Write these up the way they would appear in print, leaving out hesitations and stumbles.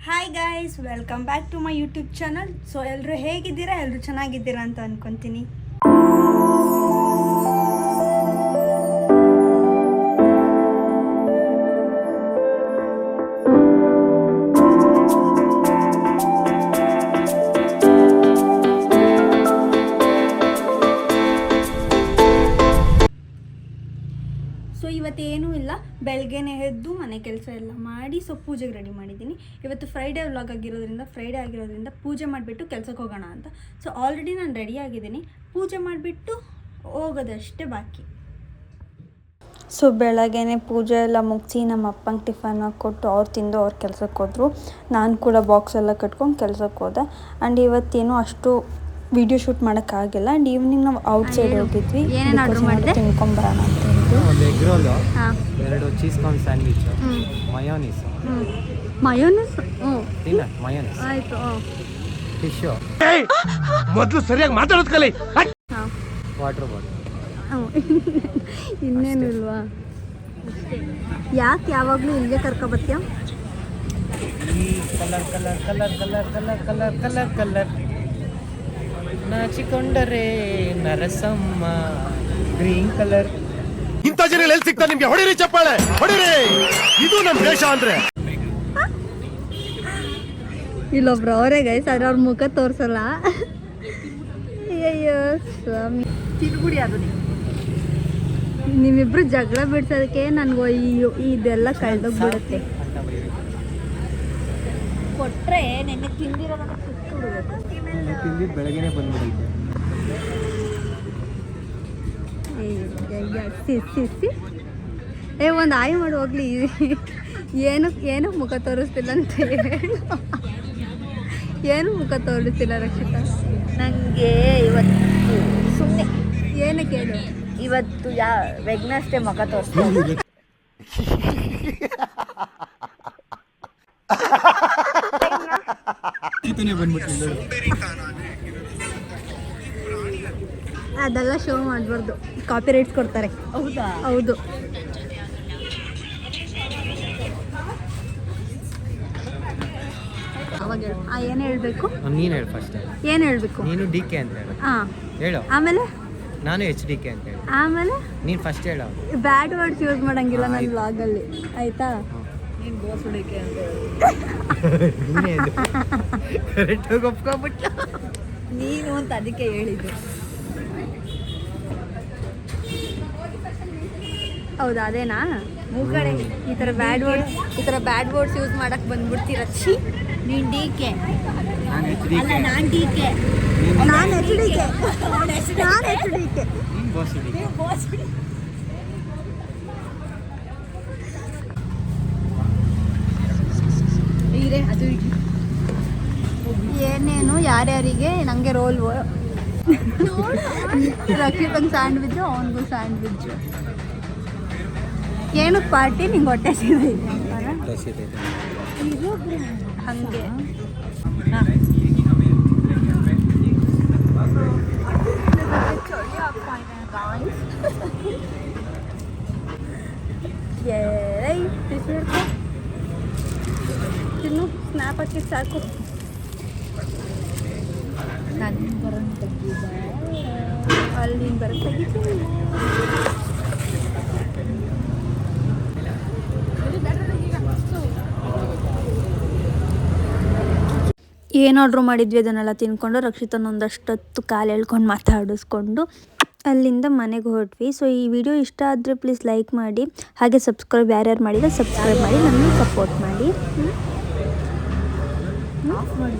Hi guys, welcome back to my YouTube channel. So ಎಲ್ಲರೂ ಹೇಗಿದ್ದೀರಾ? ಎಲ್ಲರೂ ಚೆನ್ನಾಗಿದ್ದೀರಾ ಅಂತ ಅಂದ್ಕೊತೀನಿ. ಸೊ ಇವತ್ತೇನೂ ಇಲ್ಲ, ಬೆಳಗ್ಗೆನೇ ಎದ್ದು ಮನೆ ಕೆಲಸ ಎಲ್ಲ ಮಾಡಿ ಸೊ ಪೂಜೆಗೆ ರೆಡಿ ಮಾಡಿದ್ದೀನಿ. ಇವತ್ತು ಫ್ರೈಡೇ ವ್ಲಾಗ್ ಆಗಿರೋದ್ರಿಂದ ಪೂಜೆ ಮಾಡಿಬಿಟ್ಟು ಕೆಲಸಕ್ಕೆ ಹೋಗೋಣ ಅಂತ. ಸೊ ಆಲ್ರೆಡಿ ನಾನು ರೆಡಿ ಆಗಿದ್ದೀನಿ, ಪೂಜೆ ಮಾಡಿಬಿಟ್ಟು ಹೋಗೋದಷ್ಟೇ ಬಾಕಿ. ಸೊ ಬೆಳಗ್ಗೆನೇ ಪೂಜೆ ಎಲ್ಲ ಮುಗಿಸಿ ನಮ್ಮ ಅಪ್ಪಂಗೆ ಟಿಫನ್ ಕೊಟ್ಟು ಅವ್ರು ತಿಂದು ಅವ್ರು ಕೆಲಸಕ್ಕೆ ಹೋದರು. ನಾನು ಕೂಡ ಬಾಕ್ಸ್ ಎಲ್ಲ ಕಟ್ಕೊಂಡು ಕೆಲಸಕ್ಕೆ ಹೋದೆ. ಆ್ಯಂಡ್ ಇವತ್ತೇನು ಅಷ್ಟು ವಿಡಿಯೋ ಶೂಟ್ ಮಾಡೋಕ್ಕಾಗಿಲ್ಲ. ಆ್ಯಂಡ್ ಈವ್ನಿಂಗ್ ನಾವು ಔಟ್ ಸೈಡ್ ಹೋಗಿದ್ವಿ, ತಿನ್ಕೊಂಬರೋಣ ಅಂತ ಹೇಳಿದ್ವಿ. ಒಂದು egg roll, 2 cheese corn sandwich, mayonnaise mayonnaise ಆಯಿತು. ಫಿಶು, ಮೊದಲು ಸರಿಯಾಗಿ ಮಾತಾಡೋದು ಕಲಿ. Water bottle. ಇನ್ನೇನು ಇಲ್ವಾ? ಯಾಕೆ ಯಾವಾಗಲೂ ಇಲ್ಲಿಗೆ ಕರ್ಕೊಬರ್ತೀಯ? ಈ colour colour colour colour colour colour colour colour ನಾಚಿಕೊಂಡರೆ ನರಸಮ್ಮ ಗ್ರೀನ್ ಕಲರ್. ಇಂಥ ಜನ ಎಲ್ಲಿ ಸಿಗ್ತಾ ನಿಮ್ಗೆ? ಹೊಡಿರಿ ಚಪ್ಪಾಳೆ, ಹೊಡಿರಿ. ಇದು ನಮ್ಮ ದೇಶ ಅಂದ್ರೆ. ಇಲ್ಲೊಬ್ರು ಅವರೇ ಗೈಸ್, ಆದ್ರೆ ಅವ್ರ ಮುಖ ತೋರಿಸಲ್ಲ. ಅಯ್ಯೋ ಸ್ವಾಮಿ, ತಿನ್ಗುಡಿ ಅದು. ನಿಮ್ಮಿಬ್ರು ಜಗಳ ಬಿಡ್ಸೋದಕ್ಕೆ ನನಗೂ ಇದೆಲ್ಲ ಕಳೆದೋಗ್ಬಿಡುತ್ತೆ. ಕೊಟ್ರೆ ನೆನ್ನೆ ತಿಂದಿರೋದನ್ನ ತಿಂದಿದ್ದು ಬೆಳಗ್ಗೆನೆ ಬಂದ್ಬಿಡುತ್ತೆ. ಒಂದು ಆಯ್ ಮಾಡಿ ಹೋಗ್ಲಿ. ಏನಕ್ಕೆ ಮುಖ ತೋರಿಸ್ತಿಲ್ಲ ಅಂತ ಹೇಳು. ಏನು ಮುಖ ತೋರಿಸ್ತಿಲ್ಲ ರಕ್ಷಿತಾ? ನನಗೆ ಇವತ್ತು ಸುಮ್ಮನೆ ಏನಕ್ಕೆ ಹೇಳು? ಇವತ್ತು ವೆಗ್ನಸ್ಡೇ ಮುಖ ತೋರಿಸ್ತೀನಿ. ಅದೆಲ್ಲ ಶೋ ಮಾಡಬಾರ್ದು, ಕಾಪಿ ರೈಟ್ಸ್ ಕೊಡ್ತಾರೆ. ಹೌದಾ? ಹೌದು. ಅವಾಗ ಏನು ಹೇಳಬೇಕು? ನೀನು ಹೇಳು ಫಸ್ಟ್. ಏನು ಹೇಳಬೇಕು? ನೀನು ಡಿ ಕೆ ಅಂತ ಹೇಳು. ಹಾಂ ಹೇಳು. ಆಮೇಲೆ ನಾನು HDK ಅಂತ ಹೇಳು. ಆಮೇಲೆ ನೀನು ಫಸ್ಟ್ ಹೇಳು. ಬ್ಯಾಡ್ ವರ್ಡ್ಸ್ ಯೂಸ್ ಮಾಡಂಗಿಲ್ಲ ನನ್ನ ವ್ಲಾಗಲ್ಲಿ, ಆಯಿತಾ? ನೀನು ಬೋಸುಡಿಕೆ ಅಂತ ಕರೆಕ್ಟಾಗಿ ಒಪ್ಕೊಬಿಟ್ಟ. ನೀನು ಅಂತ ಅದಕ್ಕೆ ಹೇಳಿದ್ದು. ಹೌದಾ? ಅದೇನಾ? ಮೂಕಡೆ ಈ ಥರ ಬ್ಯಾಡ್ ವರ್ಡ್ಸ್ ಯೂಸ್ ಮಾಡಕ್ಕೆ ಬಂದ್ಬಿಡ್ತೀರ. ಛೀ, ನೀನು DK. ನಾನು HDK. ಅಲ್ಲ, ನಾನು DK. ನಾನು HDK. ನೀನು ಬೋಸುಡಿ. ಅದು ಏನೇನು ಯಾರ್ಯಾರಿಗೆ ನನಗೆ ರೋಲ್ ರಕ್ಷಿತಂಗೆ ಸ್ಯಾಂಡ್ವಿಚ್ಚು, ಅವನಿಗೂ ಸ್ಯಾಂಡ್ವಿಚ್ಚು. ಏನಕ್ಕೆ ಪಾರ್ಟಿ? ನಿಂಗೆ ಹೊಟ್ಟೆ ಸಿಗೈತೆ ಹಾಗೆ. ತಿನ್ನು, ಸ್ನ್ಯಾಪ್ ಹಾಕಿ ಸಾಕು. ನಾನು ಬರೋಣ ತೆಗಿದ ಅಲ್ಲಿ ನೀನು ಬರೋದು ತೆಗಿತೀನಿ. ಏನು ಆರ್ಡ್ರ್ ಮಾಡಿದ್ವಿ ಅದನ್ನೆಲ್ಲ ತಿನ್ಕೊಂಡು ರಕ್ಷಿತನ ಒಂದಷ್ಟೊತ್ತು ಕಾಲು ಎಳ್ಕೊಂಡು ಮಾತಾಡಿಸ್ಕೊಂಡು ಅಲ್ಲಿಂದ ಮನೆಗೆ ಹೊರಟ್ವಿ. ಸೊ ಈ ವಿಡಿಯೋ ಇಷ್ಟ ಆದರೆ ಪ್ಲೀಸ್ ಲೈಕ್ ಮಾಡಿ, ಹಾಗೆ ಸಬ್ಸ್ಕ್ರೈಬ್ ಯಾರ್ಯಾರು ಮಾಡಿದರೆ ಸಬ್ಸ್ಕ್ರೈಬ್ ಮಾಡಿ, ನಮಗೆ ಸಪೋರ್ಟ್ ಮಾಡಿ.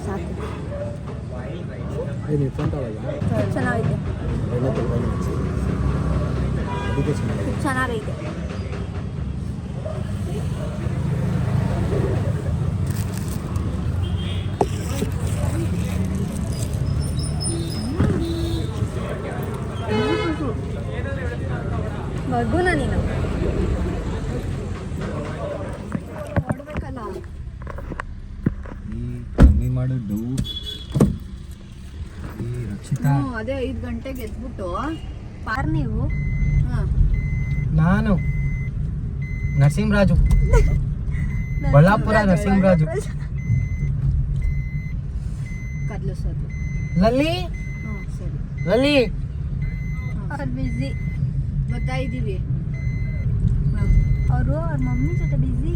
ಸಾಕು. ಚೆನ್ನಾಗಿದೆ, ಚೆನ್ನಾಗೈತೆ. ಮಗುನ ನೀನು ನೋಡ್ಬೇಕಲ್ಲ. ಮಾಡೋದು ರಕ್ಷಿತಾ. ಅದೇ 5 ಗಂಟೆಗೆ ಎದ್ಬಿಟ್ಟು ನೀವು ನಾನು ನರಸಿಂಹರಾಜು, ಬಳ್ಳಾಪುರ ನರಸಿಂಹರಾಜು. ಸದ್ಲು ಸದ್ಲು ಲಲ್ಲಿ ಹ್ಞೂ ಸರಿ ಲಲ್ಲಿ ಅವ್ರು ಬ್ಯುಸಿ, ಬರ್ತಾ ಇದ್ದೀವಿ ಅವರು ಅವ್ರ ಮಮ್ಮಿ ಜೊತೆ ಬ್ಯುಸಿ.